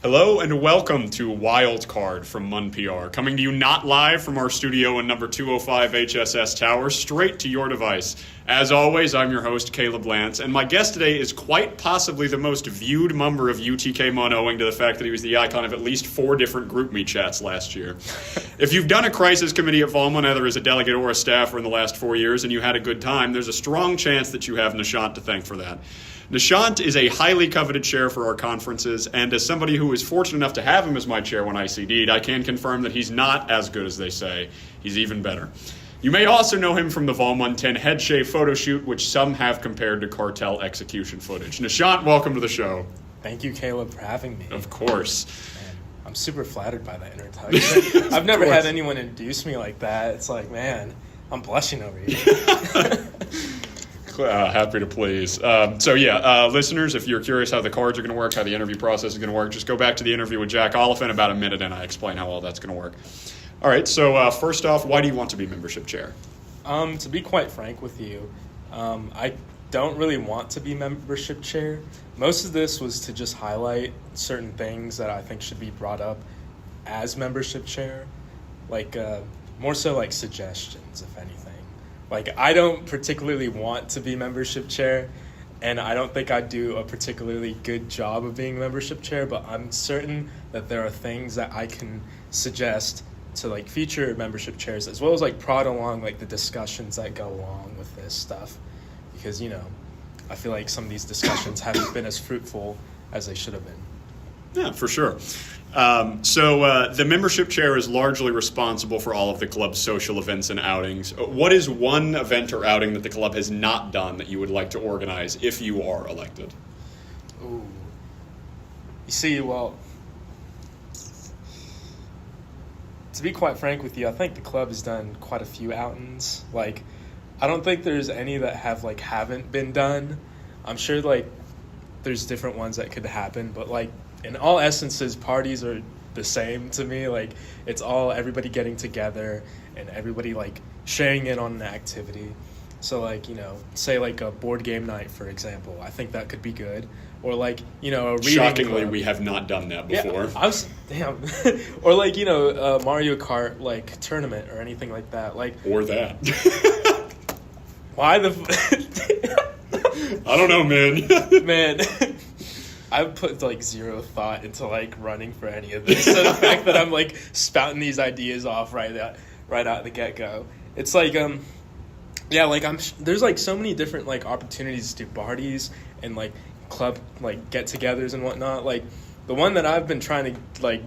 Hello and welcome to Wildcard from MUNPR, coming to you not live from our studio in number 205 HSS Tower, straight to your device. As always, I'm your host, Caleb Lance, and my guest today is quite possibly the most viewed member of UTK Mun, owing to the fact that he was the icon of at least 4 different GroupMe chats last year. If you've done a crisis committee at Volmun, either as a delegate or a staffer in the last 4 years, and you had a good time, there's a strong chance that you have Nishant to thank for that. Nishant is a highly coveted chair for our conferences, and as somebody who was fortunate enough to have him as my chair when I CD'd, I can confirm that he's not as good as they say. He's even better. You may also know him from the Volmun 10 head shave photo shoot, which some have compared to cartel execution footage. Nishant, welcome to the show. Thank you, Caleb, for having me. Of course. Man, I'm super flattered by that introduction. I've never had anyone introduce me like that. It's like, man, I'm blushing over here. Happy to please. Listeners, if you're curious how the cards are going to work, how the interview process is going to work, just go back to the interview with Jack Oliphant about a minute and I explain how all that's going to work. All right, so first off, why do you want to be membership chair? To be quite frank with you, I don't really want to be membership chair. Most of this was to just highlight certain things that I think should be brought up as membership chair, like more so like suggestions, if anything. Like, I don't particularly want to be membership chair, and I don't think I do a particularly good job of being membership chair, but I'm certain that there are things that I can suggest to, like, future membership chairs, as well as, like, prod along, like, the discussions that go along with this stuff. Because, you know, I feel like some of these discussions haven't been as fruitful as they should have been. Yeah, for sure. The membership chair is largely responsible for all of the club's social events and outings. What is one event or outing that the club has not done that you would like to organize if you are elected? Ooh. You see, well, to be quite frank with you, I think the club has done quite a few outings. Like, I don't think there's any that haven't been done. I'm sure, like, there's different ones that could happen, but, like, in all essences, parties are the same to me. Like, it's all everybody getting together and everybody, like, sharing in on an activity. So, like, you know, say, like, a board game night, for example. I think that could be good. Or, like, you know, a reading Shockingly, club. we have not done that before. Yeah, Or, like, you know, a Mario Kart, like, tournament or anything like that. Like, or that. Why the... I don't know, man. Man... I've put, like, zero thought into, like, running for any of this. So the fact that I'm, like, spouting these ideas off right out the get-go. It's, like, there's, like, so many different, like, opportunities to do parties and, like, club, like, get-togethers and whatnot. Like, the one that I've been trying to, like,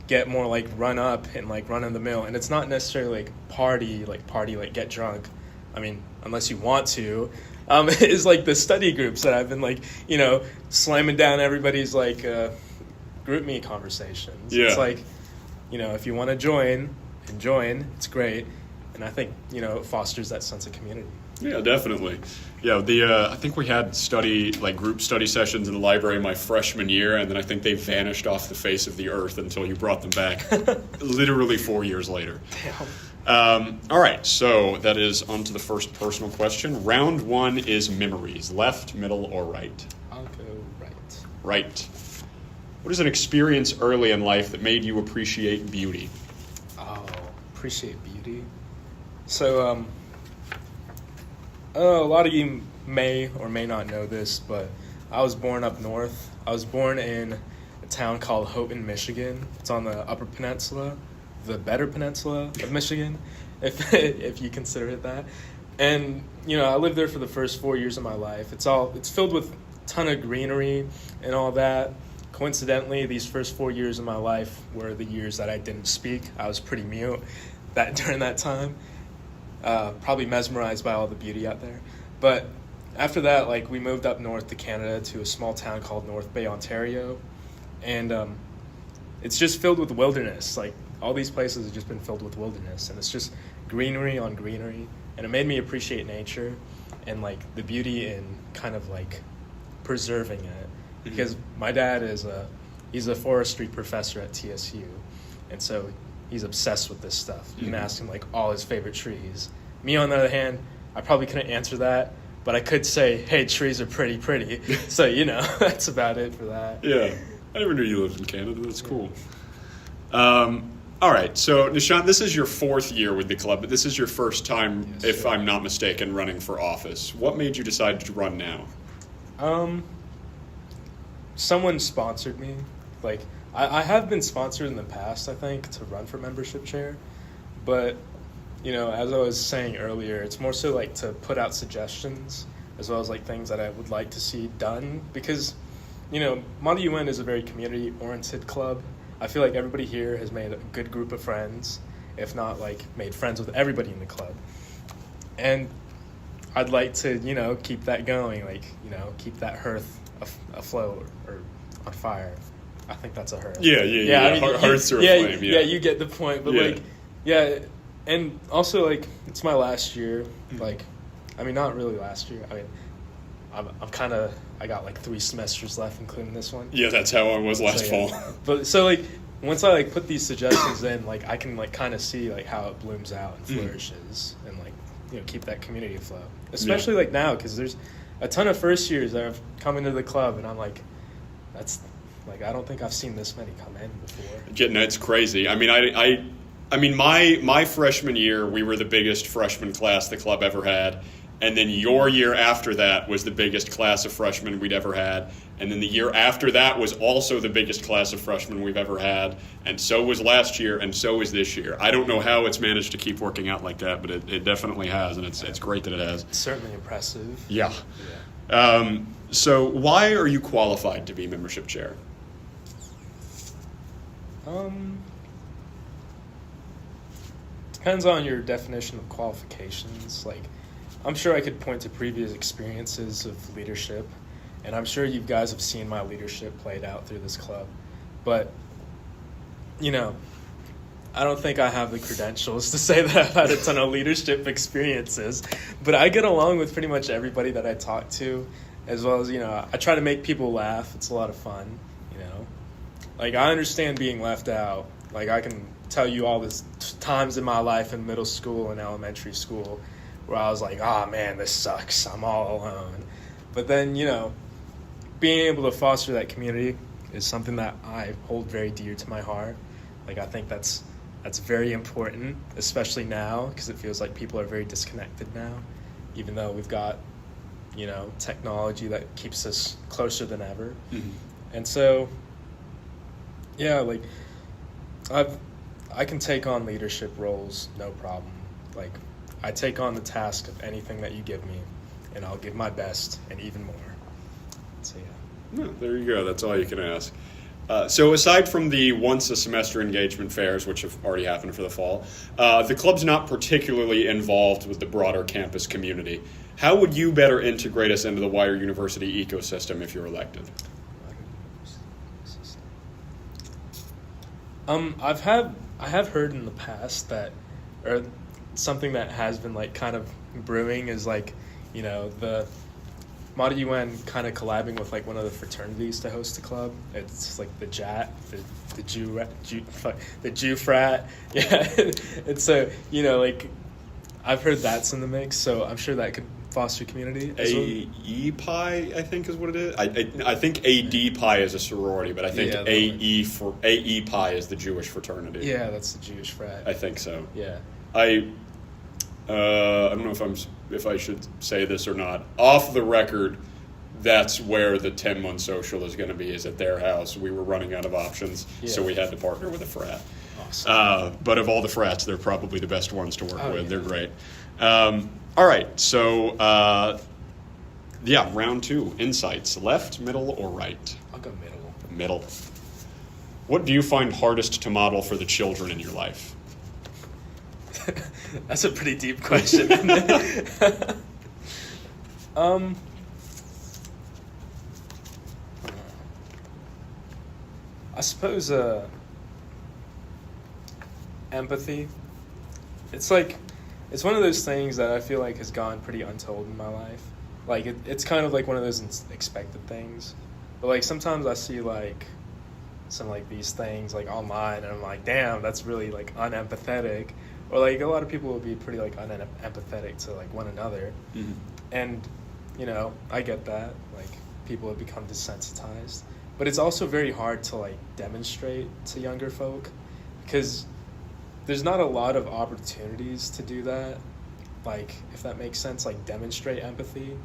get more, like, run up and, like, run in the mill. And it's not necessarily, like, party, like, get drunk. I mean, unless you want to. Is like the study groups that I've been, like, you know, slamming down everybody's, like, GroupMe conversations. Yeah. It's like, you know, if you want to join, it's great. And I think, you know, it fosters that sense of community. Yeah, definitely. Yeah, I think we had group study sessions in the library my freshman year, and then I think they vanished off the face of the earth until you brought them back literally 4 years later. Damn. All right, so that is on to the first personal question. Round 1 is memories. Left, middle, or right? I'll go right. Right. What is an experience early in life that made you appreciate beauty? Oh, appreciate beauty. So, a lot of you may or may not know this, but I was born up north. I was born in a town called Houghton, Michigan. It's on the Upper Peninsula. The better peninsula of Michigan, if you consider it that. And, you know, I lived there for the first 4 years of my life. It's filled with a ton of greenery and all that. Coincidentally, these first 4 years of my life were the years that I didn't speak. I was pretty mute during that time. Probably mesmerized by all the beauty out there. But after that, like, we moved up north to Canada to a small town called North Bay, Ontario. And it's just filled with wilderness. Like, all these places have just been filled with wilderness, and it's just greenery on greenery, and it made me appreciate nature and, like, the beauty in kind of, like, preserving it. Because my dad he's a forestry professor at TSU, and so he's obsessed with this stuff. You can ask him, like, all his favorite trees. Me, on the other hand, I probably couldn't answer that, but I could say, hey, trees are pretty. So, you know, that's about it for that. Yeah. I never knew you lived in Canada. That's cool. All right, so Nishant, this is your 4th year with the club, but this is your first time, if I'm not mistaken, running for office. What made you decide to run now? Someone sponsored me. Like, I have been sponsored in the past, I think, to run for membership chair. But, as I was saying earlier, it's more so like to put out suggestions as well as like things that I would like to see done. Because, Model UN is a very community-oriented club. I feel like everybody here has made a good group of friends, if not like made friends with everybody in the club. And I'd like to, keep that going, like, keep that hearth afloat or on fire. I think that's a hearth. Yeah. I mean, hearths are a flame. Yeah, you get the point. But and also like it's my last year. Like, I mean, not really last year. I mean, I got like 3 semesters left, including this one. Yeah, that's how I was last fall. But so like once I like put these suggestions in, like I can like kind of see like how it blooms out and flourishes, and like keep that community afloat. Especially like now, because there's a ton of first years that have come into the club, and I'm like, that's like I don't think I've seen this many come in before. It's crazy. I mean, my freshman year, we were the biggest freshman class the club ever had. And then your year after that was the biggest class of freshmen we'd ever had. And then the year after that was also the biggest class of freshmen we've ever had. And so was last year, and so is this year. I don't know how it's managed to keep working out like that, but it definitely has, and it's great that it has. It's certainly impressive. Yeah. So why are you qualified to be membership chair? Depends on your definition of qualifications. Like, I'm sure I could point to previous experiences of leadership, and I'm sure you guys have seen my leadership played out through this club. But, I don't think I have the credentials to say that I've had a ton of leadership experiences, but I get along with pretty much everybody that I talk to, as well as, I try to make people laugh. It's a lot of fun, Like, I understand being left out. Like, I can tell you all the times in my life in middle school and elementary school where I was like, oh man, this sucks, I'm all alone. But then, being able to foster that community is something that I hold very dear to my heart. Like, I think that's very important, especially now, because it feels like people are very disconnected now, even though we've got, technology that keeps us closer than ever. Mm-hmm. And so, yeah, like, I can take on leadership roles, no problem. Like, I take on the task of anything that you give me, and I'll give my best and even more. So, yeah. There you go. That's all you can ask. So aside from the once-a-semester engagement fairs, which have already happened for the fall, the club's not particularly involved with the broader campus community. How would you better integrate us into the Wire University ecosystem if you're elected? I have heard in the past that, or something that has been like kind of brewing is like, the Model UN kind of collabing with like one of the fraternities to host the club. It's like the JAT, the Jew frat. Yeah. And so, like I've heard that's in the mix, so I'm sure that could foster community. AEPI, I think is what it is. I think ADPI is a sorority, but I think AEPI is the Jewish fraternity. Yeah, that's the Jewish frat. I think so. Yeah. I don't know if I should say this or not. Off the record, that's where the 10-month social is going to be, is at their house. We were running out of options, so we had to partner with a frat. Awesome. But of all the frats, they're probably the best ones to work with. Yeah. They're great. All right, so round 2, insights. Left, middle, or right? I'll go middle. Middle. What do you find hardest to model for the children in your life? That's a pretty deep question, isn't it? I suppose empathy. It's one of those things that I feel like has gone pretty untold in my life. Like it's kind of like one of those expected things. But like sometimes I see like some like these things like online, and I'm like, damn, that's really like unempathetic. Or like a lot of people will be pretty like unempathetic to like one another. Mm-hmm. And I get that, like people have become desensitized, but it's also very hard to like demonstrate to younger folk because there's not a lot of opportunities to do that, like, if that makes sense, like demonstrate empathy,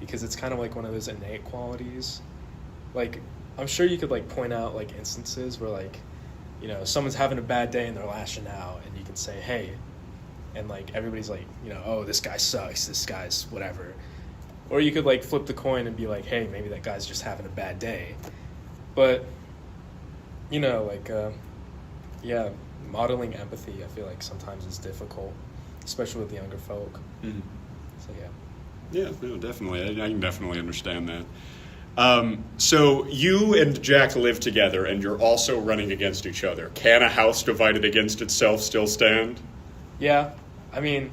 because it's kind of like one of those innate qualities. Like, I'm sure you could like point out like instances where like, you know, someone's having a bad day and they're lashing out, and you can say, hey, and like everybody's like, you know, oh, this guy sucks, this guy's whatever. Or you could like flip the coin and be like, hey, maybe that guy's just having a bad day. But, you know, like, yeah, modeling empathy, I feel like sometimes is difficult, especially with younger folk. So, yeah. Yeah, no, definitely. I can definitely understand that. So you and Jack live together, and you're also running against each other. Can a house divided against itself still stand? Yeah. I mean,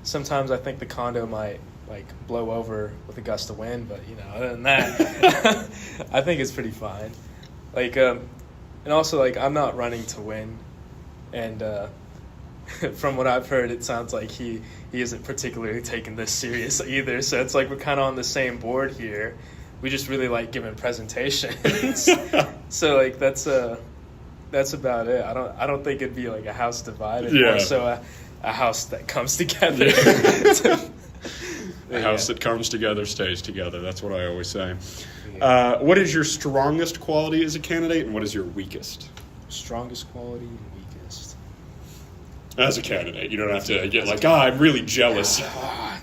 sometimes I think the condo might, like, blow over with a gust of wind, but, you know, other than that, I think it's pretty fine. Like, and also, like, I'm not running to win, and from what I've heard, it sounds like he isn't particularly taking this serious either, so it's like we're kind of on the same board here. We just really like giving presentations. So, like, that's about it. I don't think it'd be, like, a house divided, more so a house that comes together. A house that comes together stays together. That's what I always say. What is your strongest quality as a candidate, and what is your weakest? Strongest quality and weakest. As a candidate, you don't have to get like, I'm really jealous.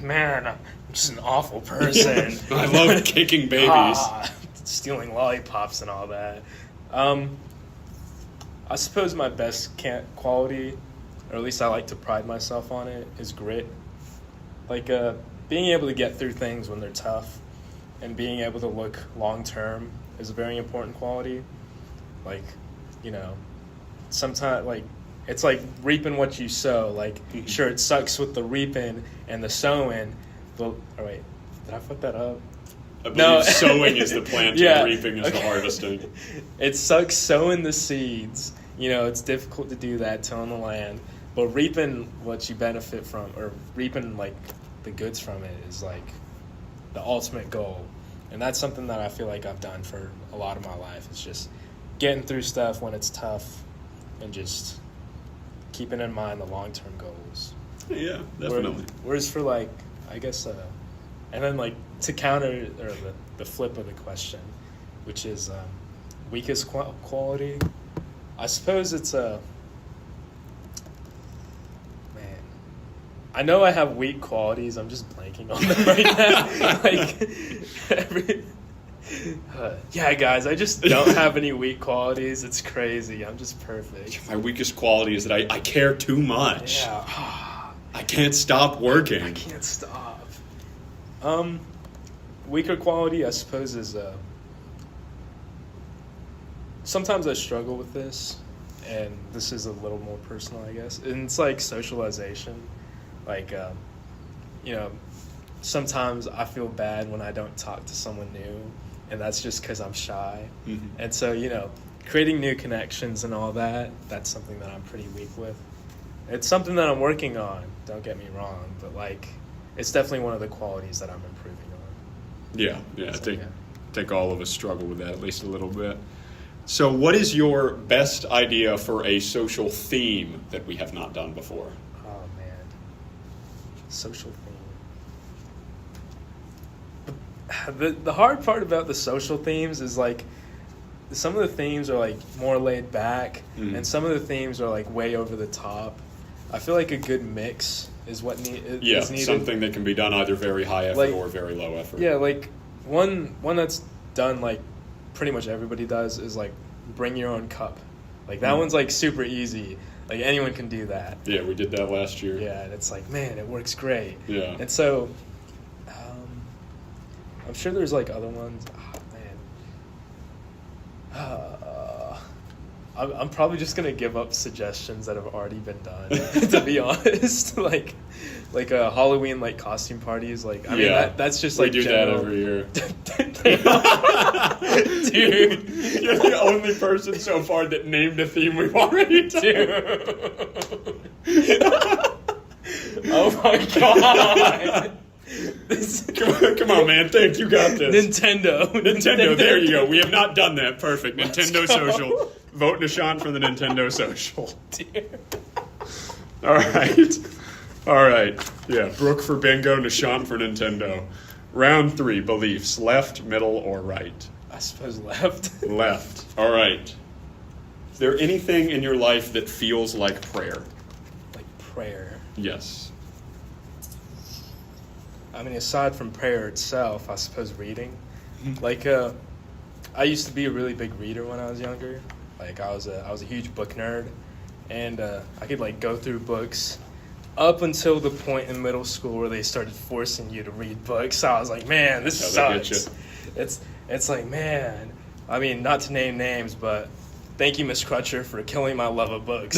Man, I'm just an awful person. I love kicking babies. Stealing lollipops and all that. I suppose my best quality, or at least I like to pride myself on it, is grit. Like, being able to get through things when they're tough and being able to look long-term is a very important quality. Like, you know, sometimes, like, it's like reaping what you sow. Like, sure, it sucks with the reaping and the sowing, but, oh, wait, did I fuck that up? I believe sowing is the planting, yeah, reaping is the harvesting. It sucks sowing the seeds. You know, it's difficult to do that, tilling the land. But reaping what you benefit from, or reaping, like, the goods from it is, like, the ultimate goal. And that's something that I feel like I've done for a lot of my life. It's just getting through stuff when it's tough and just keeping in mind the long-term goals. Yeah, definitely. Whereas for, like, I guess, and then, like, to counter, or the flip of the question, which is weakest quality, I suppose it's I know I have weak qualities. I'm just blanking on them right now. Like, yeah, guys, I just don't have any weak qualities. It's crazy. I'm just perfect. My weakest quality is that I care too much. Yeah. I can't stop working. I can't stop. Weaker quality, I suppose, is sometimes I struggle with this, and this is a little more personal, I guess. And it's like socialization. Like, you know, sometimes I feel bad when I don't talk to someone new, and that's just because I'm shy. And so, you know, creating new connections and all that, that's something that I'm pretty weak with. It's something that I'm working on, don't get me wrong, but, like, it's definitely one of the qualities that I'm improving on. Yeah, so, I think all of us struggle with that at least a little bit. So what is your best idea for a social theme that we have not done before? Social theme. The hard part about the social themes is, like, some of the themes are, like, more laid back, and some of the themes are, like, way over the top. I feel like a good mix is what is needed. Something that can be done either very high effort, like, or very low effort. Yeah, like, one that's done, like, pretty much everybody does is, like, bring your own cup. Like, that one's, like, super easy. Like, anyone can do that. Yeah, we did that last year. Yeah, and it's like, man, it works great. Yeah. And so, I'm sure there's, like, other ones. Oh, man. I'm probably just going to give up suggestions that have already been done, to be honest. like a Halloween, like, costume parties. Like, I mean, that's just, like, we do general. that every year. Dude. You're the only person so far that named a theme we've already done. Oh, my God. Come on, man. Think you got this. Nintendo. There you go. We have not done that. Perfect. Nintendo Social. Vote Nishant for the Nintendo Social. Dear. All right. Yeah, Brooke for bingo, Nishant for Nintendo. Round 3, beliefs. Left, middle, or right? I suppose left. Left. All right. Is there anything in your life that feels like prayer? Like prayer. Yes. I mean, aside from prayer itself, I suppose reading. Like, I used to be a really big reader when I was younger. Like, I was a huge book nerd, and I could like go through books up until the point in middle school where they started forcing you to read books. So I was like, man, this sucks. It's like, man. I mean, not to name names, but thank you, Miss Crutcher, for killing my love of books.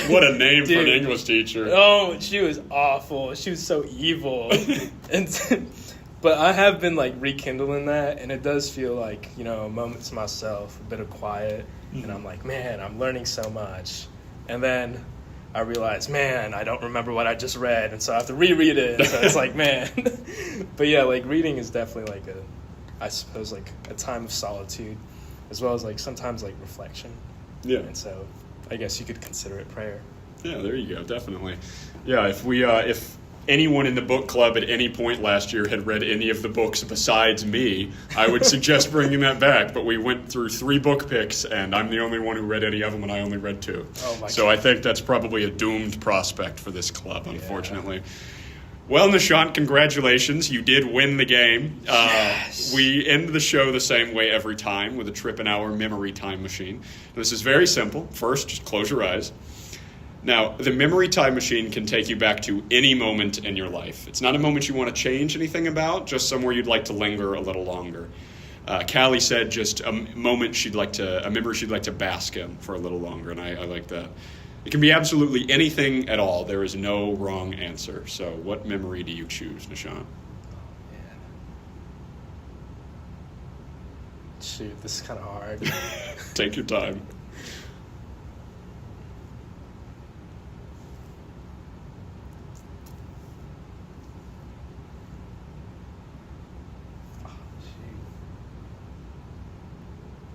What a name for an English teacher. Oh, she was awful. She was so evil. But I have been like rekindling that, and it does feel like, you know, a moment to myself, a bit of quiet, and I'm like, man, I'm learning so much. And then I realized, man, I don't remember what I just read, and so I have to reread it. So it's like, man. But yeah, like reading is definitely like I suppose like a time of solitude, as well as like sometimes like reflection. Yeah. And so I guess you could consider it prayer. Yeah, there you go, definitely. Yeah, if anyone in the book club at any point last year had read any of the books besides me, I would suggest bringing that back. But we went through 3 book picks, and I'm the only one who read any of them, and I only read 2. Oh my so God. I think that's probably a doomed prospect for this club, unfortunately. Well, Nishant, congratulations. You did win the game. Yes. We end the show the same way every time, with a trip in our memory time machine. This is very simple. First, just close your eyes. Now, the memory time machine can take you back to any moment in your life. It's not a moment you want to change anything about, just somewhere you'd like to linger a little longer. Calli said just a memory she'd like to bask in for a little longer, and I like that. It can be absolutely anything at all. There is no wrong answer. So what memory do you choose, Nishant? Shoot, this is kind of hard. Take your time.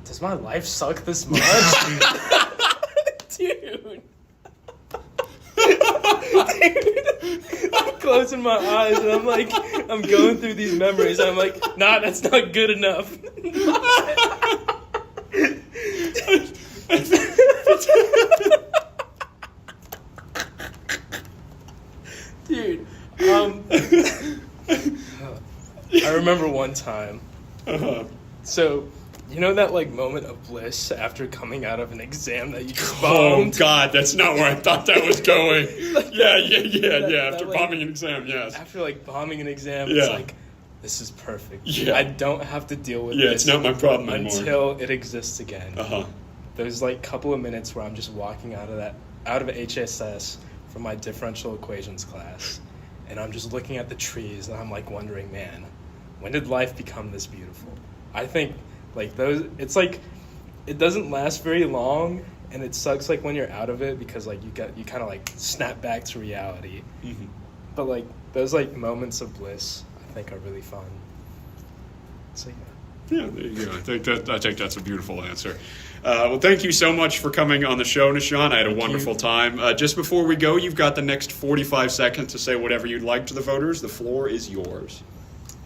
Does my life suck this much? Dude. I'm closing my eyes and I'm going through these memories. I'm like, nah, that's not good enough. Dude, I remember one time. So, you know that like moment of bliss after coming out of an exam that you just bombed? Oh God, that's not where I thought that was going. Yeah. After like, bombing an exam, yes. After like bombing an exam, Yeah. it's like, this is perfect. Yeah. I don't have to deal with Yeah, this it's not my problem anymore. until it exists again. Uh-huh. There's like a couple of minutes where I'm just walking out of HSS from my differential equations class, and I'm just looking at the trees, and I'm like wondering, man, when did life become this beautiful? I think like those, it's like it doesn't last very long, and it sucks like when you're out of it because like you kind of like snap back to reality. Mm-hmm. But like those like moments of bliss, I think are really fun. So yeah. Yeah, there you go. I think that's a beautiful answer. Well, thank you so much for coming on the show, Nishant. I had a wonderful time. Just before we go, you've got the next 45 seconds to say whatever you'd like to the voters. The floor is yours.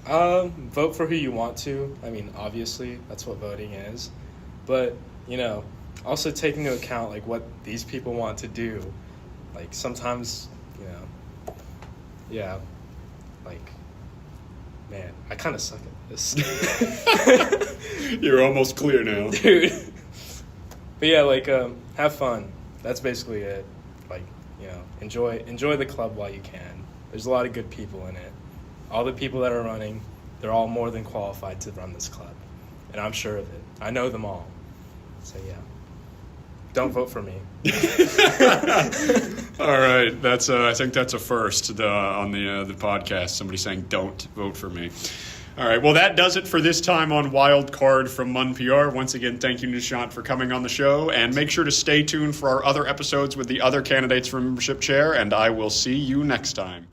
Vote for who you want to. I mean, obviously, that's what voting is. But, you know, also take into account, like, what these people want to do. Like, sometimes, you know, yeah, like, man, I kind of suck at this. You're almost clear now. Dude. But yeah, like, have fun. That's basically it. Like, you know, enjoy the club while you can. There's a lot of good people in it. All the people that are running, they're all more than qualified to run this club. And I'm sure of it. I know them all. So yeah. Don't vote for me. All right. That's I think that's a first on the podcast. Somebody saying don't vote for me. All right. Well, that does it for this time on Wild Card from MUNPR. Once again, thank you, Nishant, for coming on the show. And make sure to stay tuned for our other episodes with the other candidates for membership chair. And I will see you next time.